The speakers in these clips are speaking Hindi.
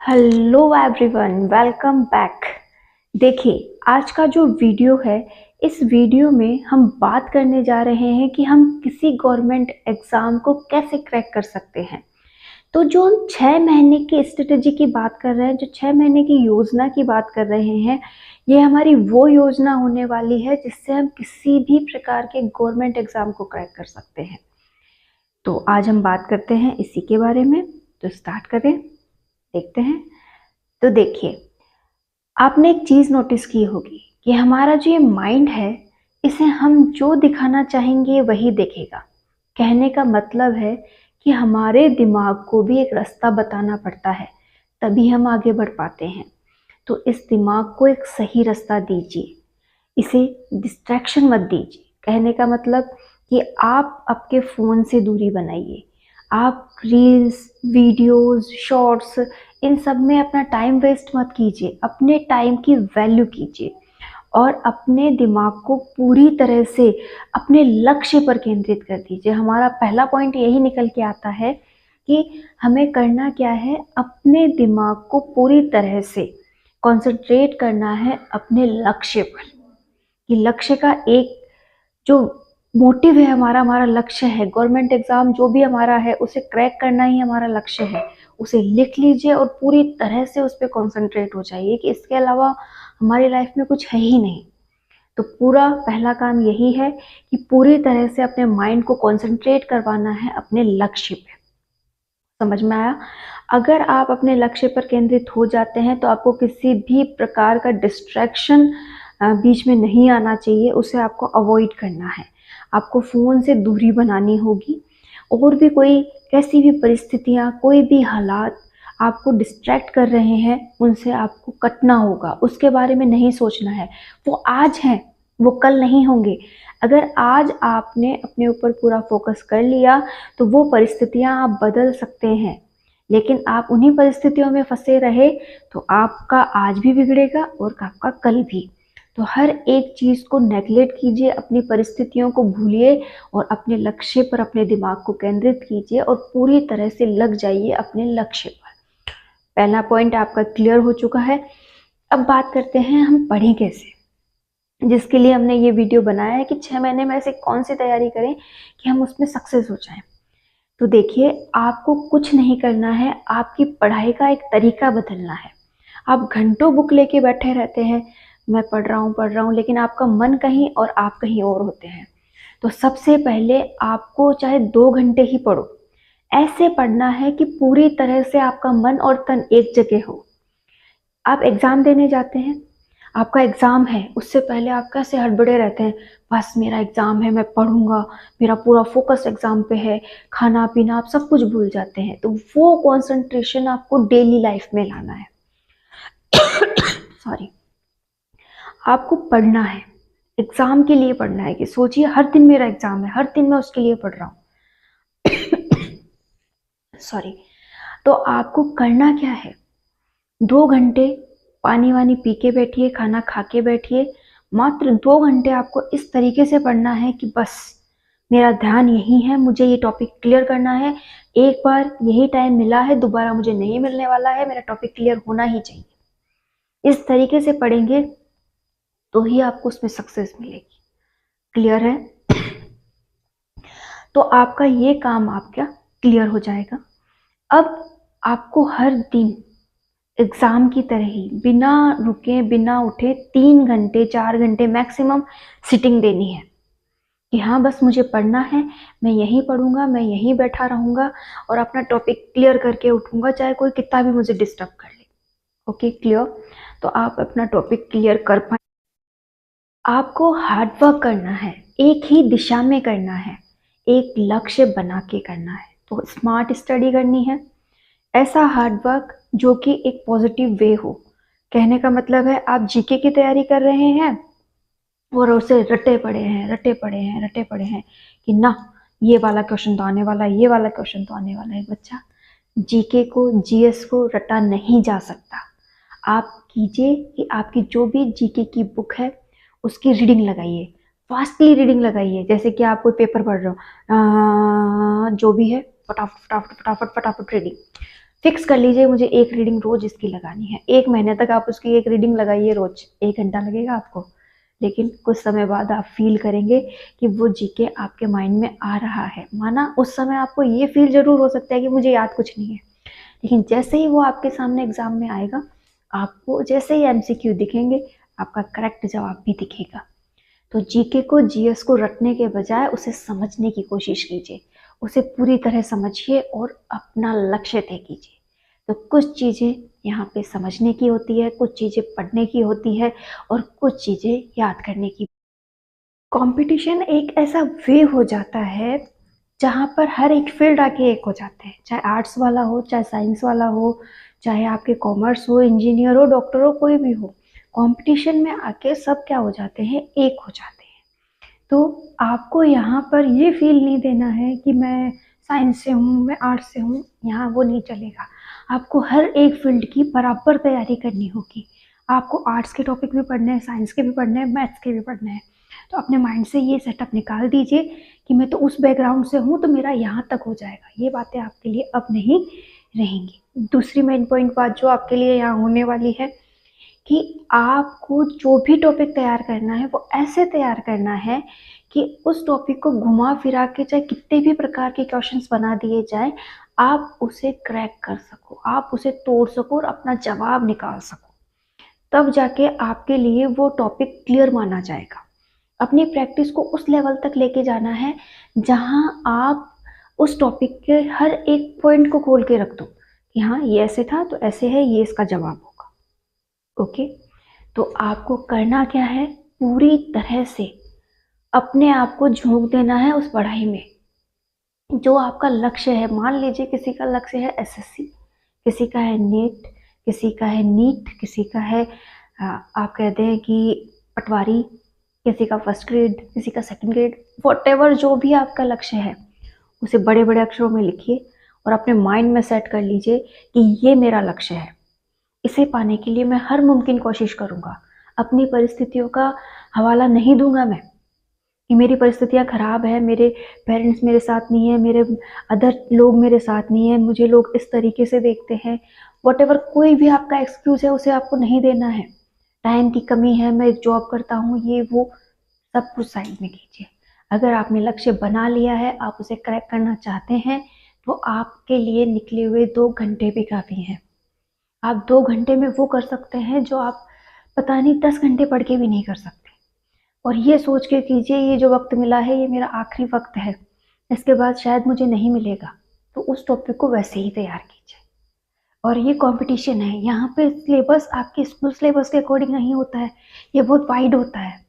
Hello everyone, welcome back. देखिए, आज का जो वीडियो है, इस वीडियो में हम बात करने जा रहे हैं कि हम किसी गवर्नमेंट एग्ज़ाम को कैसे क्रैक कर सकते हैं। तो जो हम 6 महीने की स्ट्रेटजी की बात कर रहे हैं, जो 6 महीने की योजना की बात कर रहे हैं, ये हमारी वो योजना होने वाली है जिससे हम किसी भी प्रकार के गवर्नमेंट एग्ज़ाम को क्रैक कर सकते हैं। तो आज हम बात करते हैं इसी के बारे में। तो स्टार्ट करें, देखते हैं। तो देखिए, आपने एक चीज़ नोटिस की होगी कि हमारा जो ये माइंड है, इसे हम जो दिखाना चाहेंगे वही देखेगा। कहने का मतलब है कि हमारे दिमाग को भी एक रास्ता बताना पड़ता है, तभी हम आगे बढ़ पाते हैं। तो इस दिमाग को एक सही रास्ता दीजिए, इसे डिस्ट्रैक्शन मत दीजिए। कहने का मतलब कि आप आपके फ़ोन से दूरी बनाइए। आप रील्स, वीडियोस, शॉर्ट्स, इन सब में अपना टाइम वेस्ट मत कीजिए। अपने टाइम की वैल्यू कीजिए और अपने दिमाग को पूरी तरह से अपने लक्ष्य पर केंद्रित कर दीजिए। हमारा पहला पॉइंट यही निकल के आता है कि हमें करना क्या है, अपने दिमाग को पूरी तरह से कंसंट्रेट करना है अपने लक्ष्य पर। कि लक्ष्य का एक जो मोटिव है, हमारा हमारा लक्ष्य है, गवर्नमेंट एग्जाम जो भी हमारा है उसे क्रैक करना ही हमारा लक्ष्य है। उसे लिख लीजिए और पूरी तरह से उस पर कॉन्सेंट्रेट हो जाइए कि इसके अलावा हमारी लाइफ में कुछ है ही नहीं। तो पूरा पहला काम यही है कि पूरी तरह से अपने माइंड को कॉन्सेंट्रेट करवाना है अपने लक्ष्य पे। समझ में आया? अगर आप अपने लक्ष्य पर केंद्रित हो जाते हैं तो आपको किसी भी प्रकार का डिस्ट्रैक्शन बीच में नहीं आना चाहिए, उसे आपको अवॉइड करना है। आपको फ़ोन से दूरी बनानी होगी। और भी कोई कैसी भी परिस्थितियाँ, कोई भी हालात आपको डिस्ट्रैक्ट कर रहे हैं, उनसे आपको कटना होगा। उसके बारे में नहीं सोचना है। वो आज हैं, वो कल नहीं होंगे। अगर आज आपने अपने ऊपर पूरा फोकस कर लिया तो वो परिस्थितियाँ आप बदल सकते हैं। लेकिन आप उन्हीं परिस्थितियों में फंसे रहे तो आपका आज भी बिगड़ेगा और आपका कल भी। तो हर एक चीज़ को नेगलेक्ट कीजिए, अपनी परिस्थितियों को भूलिए और अपने लक्ष्य पर अपने दिमाग को केंद्रित कीजिए और पूरी तरह से लग जाइए अपने लक्ष्य पर। पहला पॉइंट आपका क्लियर हो चुका है। अब बात करते हैं हम पढ़ें कैसे, जिसके लिए हमने ये वीडियो बनाया है कि 6 महीने में ऐसे कौन सी तैयारी करें कि हम उसमें सक्सेस हो जाएं। तो देखिए, आपको कुछ नहीं करना है, आपकी पढ़ाई का एक तरीका बदलना है। आप घंटों बुक लेके बैठे रहते हैं, मैं पढ़ रहा हूँ, लेकिन आपका मन कहीं और आप कहीं और होते हैं। तो सबसे पहले आपको चाहे 2 घंटे ही पढ़ो, ऐसे पढ़ना है कि पूरी तरह से आपका मन और तन एक जगह हो। आप एग्ज़ाम देने जाते हैं, आपका एग्ज़ाम है, उससे पहले आप कैसे हड़बड़े रहते हैं, बस मेरा एग्ज़ाम है, मैं पढ़ूंगा, मेरा पूरा फोकस एग्ज़ाम पे है, खाना पीना आप सब कुछ भूल जाते हैं। तो वो कंसंट्रेशन आपको डेली लाइफ में लाना है। सॉरी। आपको पढ़ना है, एग्ज़ाम के लिए पढ़ना है। कि सोचिए, हर दिन मेरा एग्ज़ाम है, हर दिन मैं उसके लिए पढ़ रहा हूँ। सॉरी। तो आपको करना क्या है, 2 घंटे पानी वानी पी के बैठिए, खाना खा के बैठिए। मात्र 2 घंटे आपको इस तरीके से पढ़ना है कि बस मेरा ध्यान यही है, मुझे ये टॉपिक क्लियर करना है। एक बार यही टाइम मिला है, दोबारा मुझे नहीं मिलने वाला है, मेरा टॉपिक क्लियर होना ही चाहिए। इस तरीके से पढ़ेंगे तो ही आपको उसमें सक्सेस मिलेगी। क्लियर है? तो आपका ये काम आपका क्लियर हो जाएगा। अब आपको हर दिन एग्ज़ाम की तरह ही बिना रुके बिना उठे 3 घंटे 4 घंटे मैक्सिमम सिटिंग देनी है। कि हाँ, बस मुझे पढ़ना है, मैं यहीं पढ़ूंगा, मैं यहीं बैठा रहूंगा और अपना टॉपिक क्लियर करके उठूंगा, चाहे कोई कितना भी मुझे डिस्टर्ब कर ले। Okay, clear? तो आप अपना टॉपिक क्लियर कर पाए। आपको हार्ड वर्क करना है, एक ही दिशा में करना है, एक लक्ष्य बना के करना है। तो स्मार्ट स्टडी करनी है, ऐसा हार्ड वर्क जो कि एक पॉजिटिव वे हो। कहने का मतलब है, आप जीके की तैयारी कर रहे हैं और उसे रटे पड़े हैं, रटे पड़े हैं, रटे पड़े हैं कि ना, ये वाला क्वेश्चन तो आने वाला है, ये वाला क्वेश्चन तो आने वाला है। बच्चा, जीके को, जीएस को रटा नहीं जा सकता। आप कीजिए कि आपकी जो भी जीके की बुक है उसकी रीडिंग लगाइए, फास्टली रीडिंग लगाइए। जैसे कि आप कोई पेपर पढ़ रहे हो, जो भी है, फटाफट फटाफट फटाफट फटाफट रीडिंग। फिक्स कर लीजिए मुझे एक रीडिंग रोज इसकी लगानी है। 1 महीने तक आप उसकी एक रीडिंग लगाइए रोज, 1 घंटा लगेगा आपको, लेकिन कुछ समय बाद आप फील करेंगे कि वो जीके आपके माइंड में आ रहा है। माना उस समय आपको ये फील जरूर हो सकता है कि मुझे याद कुछ नहीं है, लेकिन जैसे ही वो आपके सामने एग्जाम में आएगा, आपको जैसे ही एमसीक्यू दिखेंगे, आपका करेक्ट जवाब भी दिखेगा। तो जीके को, जीएस को रटने के बजाय उसे समझने की कोशिश कीजिए, उसे पूरी तरह समझिए और अपना लक्ष्य तय कीजिए। तो कुछ चीज़ें यहाँ पे समझने की होती है, कुछ चीज़ें पढ़ने की होती है और कुछ चीज़ें याद करने की। कंपटीशन एक ऐसा वे हो जाता है जहाँ पर हर एक फील्ड आके एक हो जाते हैं, चाहे आर्ट्स वाला हो, चाहे साइंस वाला हो, चाहे आपके कॉमर्स हो, इंजीनियर हो, डॉक्टर हो, कोई भी हो। कंपटीशन में आके सब क्या हो जाते हैं, एक हो जाते हैं। तो आपको यहाँ पर ये फील नहीं देना है कि मैं साइंस से हूँ, मैं आर्ट्स से हूँ, यहाँ वो नहीं चलेगा। आपको हर एक फील्ड की बराबर तैयारी करनी होगी। आपको आर्ट्स के टॉपिक भी पढ़ने हैं, साइंस के भी पढ़ने हैं, मैथ्स के भी पढ़ने हैं। तो अपने माइंड से ये सेटअप निकाल दीजिए कि मैं तो उस बैकग्राउंड से हूँ, तो मेरा यहाँ तक हो जाएगा। ये बातें आपके लिए अब नहीं रहेंगी। दूसरी मेन पॉइंट बात जो आपके लिए यहाँ होने वाली है कि आपको जो भी टॉपिक तैयार करना है वो ऐसे तैयार करना है कि उस टॉपिक को घुमा फिरा के चाहे कितने भी प्रकार के क्वेश्चंस बना दिए जाए, आप उसे क्रैक कर सको, आप उसे तोड़ सको और अपना जवाब निकाल सको। तब जाके आपके लिए वो टॉपिक क्लियर माना जाएगा। अपनी प्रैक्टिस को उस लेवल तक लेके जाना है जहां आप उस टॉपिक के हर एक पॉइंट को खोल के रख दो कि हाँ ये ऐसे था तो ऐसे है, ये इसका जवाब होगा। ओके, तो आपको करना क्या है, पूरी तरह से अपने आप को झोंक देना है उस पढ़ाई में। जो आपका लक्ष्य है, मान लीजिए किसी का लक्ष्य है एसएससी, किसी का है नीट, किसी का है नीट, किसी का है आप कहते हैं कि पटवारी, किसी का फर्स्ट ग्रेड, किसी का सेकंड ग्रेड, वॉटेवर जो भी आपका लक्ष्य है उसे बड़े बड़े अक्षरों में लिखिए और अपने माइंड में सेट कर लीजिए कि ये मेरा लक्ष्य है। इसे पाने के लिए मैं हर मुमकिन कोशिश करूँगा। अपनी परिस्थितियों का हवाला नहीं दूंगा मैं कि मेरी परिस्थितियाँ ख़राब है, मेरे पेरेंट्स मेरे साथ नहीं है, मेरे अदर लोग मेरे साथ नहीं है, मुझे लोग इस तरीके से देखते हैं। वॉटेवर कोई भी आपका एक्सक्यूज़ है उसे आपको नहीं देना है। टाइम की कमी है, मैं जॉब करता हूँ, ये वो सब कुछ साइड में कीजिए। अगर आपने लक्ष्य बना लिया है, आप उसे क्रैक करना चाहते हैं, तो आपके लिए निकले हुए 2 घंटे भी काफ़ी हैं। आप 2 घंटे में वो कर सकते हैं जो आप पता नहीं 10 घंटे पढ़ के भी नहीं कर सकते। और ये सोच के कीजिए ये जो वक्त मिला है ये मेरा आखिरी वक्त है, इसके बाद शायद मुझे नहीं मिलेगा, तो उस टॉपिक को वैसे ही तैयार कीजिए। और ये कंपटीशन है, यहाँ पे सिलेबस आपके स्कूल सिलेबस के अकॉर्डिंग नहीं होता है, ये बहुत वाइड होता है।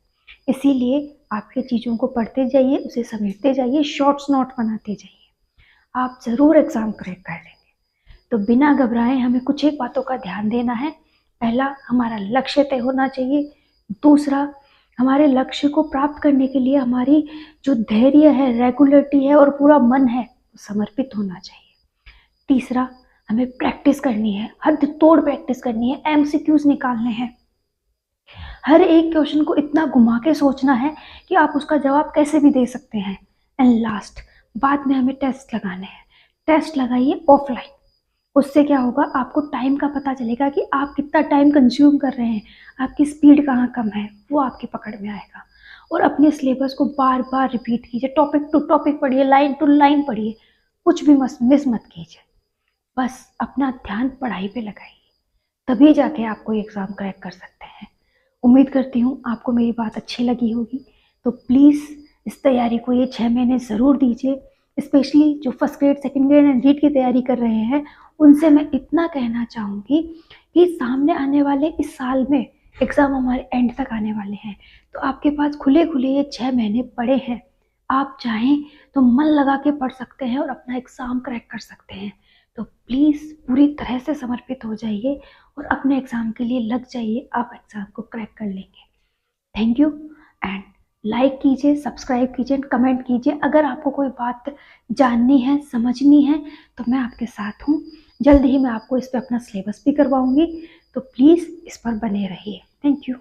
इसीलिए आपके चीज़ों को पढ़ते जाइए, उसे समेटते जाइए, शॉर्ट्स नोट बनाते जाइए, आप ज़रूर एग्ज़ाम क्रैक कर लेंगे। तो बिना घबराए हमें कुछ एक बातों का ध्यान देना है। पहला, हमारा लक्ष्य तय होना चाहिए। दूसरा, हमारे लक्ष्य को प्राप्त करने के लिए हमारी जो धैर्य है, रेगुलरिटी है और पूरा मन है, समर्पित होना चाहिए। तीसरा, हमें प्रैक्टिस करनी है, हद तोड़ प्रैक्टिस करनी है, एमसीक्यूज निकालने हैं। हर एक क्वेश्चन को इतना घुमा के सोचना है कि आप उसका जवाब कैसे भी दे सकते हैं। एंड लास्ट, बाद में हमें टेस्ट लगाने हैं। टेस्ट लगाइए ऑफलाइन, उससे क्या होगा, आपको टाइम का पता चलेगा कि आप कितना टाइम कंज्यूम कर रहे हैं, आपकी स्पीड कहाँ कम है, वो आपकी पकड़ में आएगा। और अपने सिलेबस को बार बार रिपीट कीजिए, टॉपिक टू टॉपिक पढ़िए, लाइन टू लाइन पढ़िए, कुछ भी मिस मत कीजिए। बस अपना ध्यान पढ़ाई पे लगाइए, तभी जाके आप कोई एग्ज़ाम क्रैक कर सकते हैं। उम्मीद करती हूँ आपको मेरी बात अच्छी लगी होगी। तो प्लीज़ इस तैयारी को ये 6 महीने ज़रूर दीजिए। स्पेशली जो first grade, second grade and NEET की तैयारी कर रहे हैं, उनसे मैं इतना कहना चाहूँगी कि सामने आने वाले इस साल में एग्ज़ाम हमारे एंड तक आने वाले हैं, तो आपके पास खुले खुले ये 6 महीने पड़े हैं। आप चाहें तो मन लगा के पढ़ सकते हैं और अपना एग्ज़ाम क्रैक कर सकते हैं। तो प्लीज़ पूरी तरह से समर्पित हो जाइए और अपने एग्ज़ाम के लिए लग जाइए, आप एग्ज़ाम को क्रैक कर लेंगे। Thank you. एंड लाइक कीजिए, सब्सक्राइब कीजिए, कमेंट कीजिए। अगर आपको कोई बात जाननी है, समझनी है, तो मैं आपके साथ हूँ। जल्द ही मैं आपको इस पर अपना सिलेबस भी करवाऊँगी, तो प्लीज़ इस पर बने रहिए। Thank you.